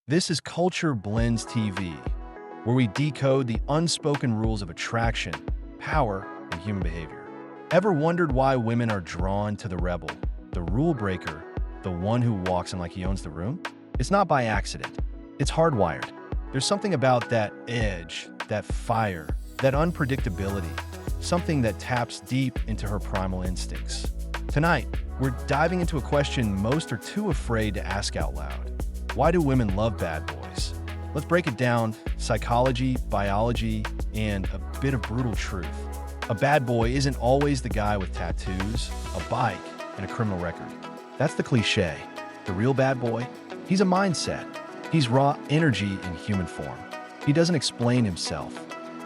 This is Culture Blendz TV, where we decode the unspoken rules of attraction, power, and human behavior. Ever wondered why women are drawn to the rebel, the rule breaker, the one who walks in like he owns the room? It's not by accident. It's hardwired. There's something about that edge, that fire, that unpredictability, something that taps deep into her primal instincts. Tonight, we're diving into a question most are too afraid to ask out loud. Why do women love bad boys? Let's break it down: psychology, biology, and a bit of brutal truth. A bad boy isn't always the guy with tattoos, a bike, and a criminal record. That's the cliche. The real bad boy? He's a mindset. He's raw energy in human form. He doesn't explain himself.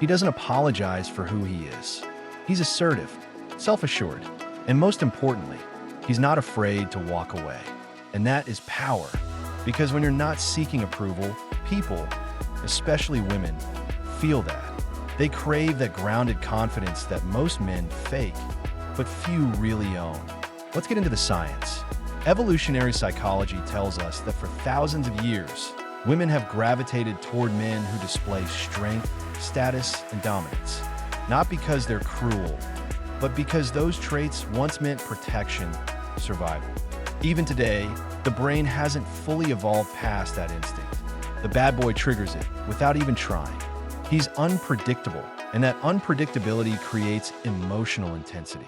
He doesn't apologize for who he is. He's assertive, self-assured, and most importantly, he's not afraid to walk away. And that is power. Because when you're not seeking approval, people, especially women, feel that. They crave that grounded confidence that most men fake, but few really own. Let's get into the science. Evolutionary psychology tells us that for thousands of years, women have gravitated toward men who display strength, status, and dominance. Not because they're cruel, but because those traits once meant protection, survival. Even today, the brain hasn't fully evolved past that instinct. The bad boy triggers it without even trying. He's unpredictable, and that unpredictability creates emotional intensity.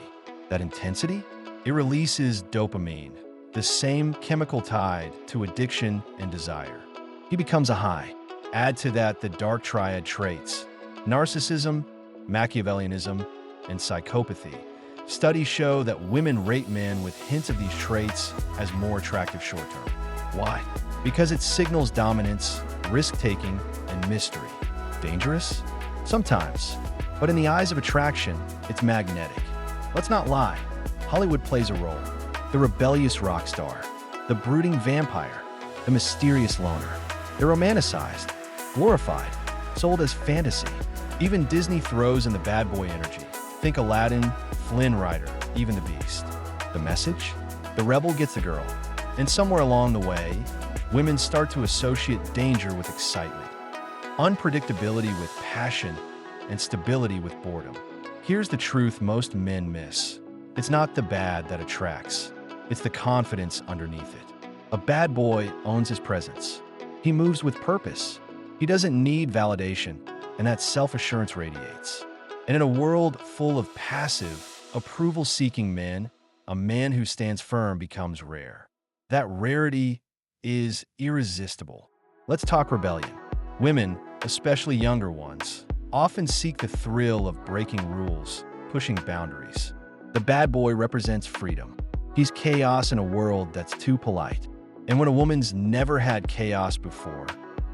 That intensity? It releases dopamine, the same chemical tied to addiction and desire. He becomes a high. Add to that the dark triad traits: narcissism, Machiavellianism, and psychopathy. Studies show that women rate men with hints of these traits as more attractive short-term. Why? Because it signals dominance, risk-taking, and mystery. Dangerous? Sometimes. But in the eyes of attraction, it's magnetic. Let's not lie. Hollywood plays a role. The rebellious rock star, the brooding vampire, the mysterious loner. They're romanticized, glorified, sold as fantasy. Even Disney throws in the bad boy energy. Think Aladdin, Flynn Rider, even the Beast. The message? The rebel gets the girl. And somewhere along the way, women start to associate danger with excitement, unpredictability with passion, and stability with boredom. Here's the truth most men miss. It's not the bad that attracts. It's the confidence underneath it. A bad boy owns his presence. He moves with purpose. He doesn't need validation, and that self-assurance radiates. And in a world full of passive, approval-seeking men, a man who stands firm becomes rare. That rarity is irresistible. Let's talk rebellion. Women, especially younger ones, often seek the thrill of breaking rules, pushing boundaries. The bad boy represents freedom. He's chaos in a world that's too polite. And when a woman's never had chaos before,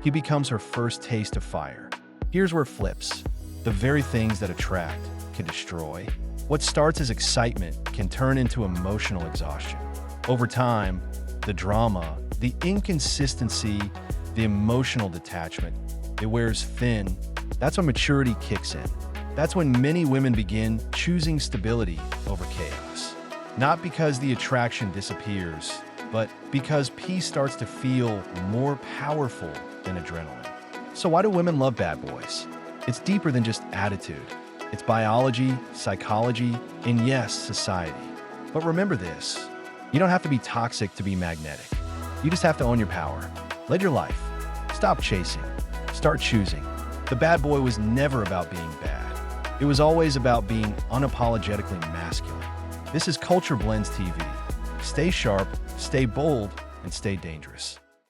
he becomes her first taste of fire. Here's where it flips. The very things that attract can destroy. What starts as excitement can turn into emotional exhaustion. Over time, the drama, the inconsistency, the emotional detachment, it wears thin. That's when maturity kicks in. That's when many women begin choosing stability over chaos. Not because the attraction disappears, but because peace starts to feel more powerful than adrenaline. So why do women love bad boys? It's deeper than just attitude. It's biology, psychology, and yes, society. But remember this: you don't have to be toxic to be magnetic. You just have to own your power. Lead your life. Stop chasing. Start choosing. The bad boy was never about being bad. It was always about being unapologetically masculine. This is Culture Blendz TV. Stay sharp, stay bold, and stay dangerous.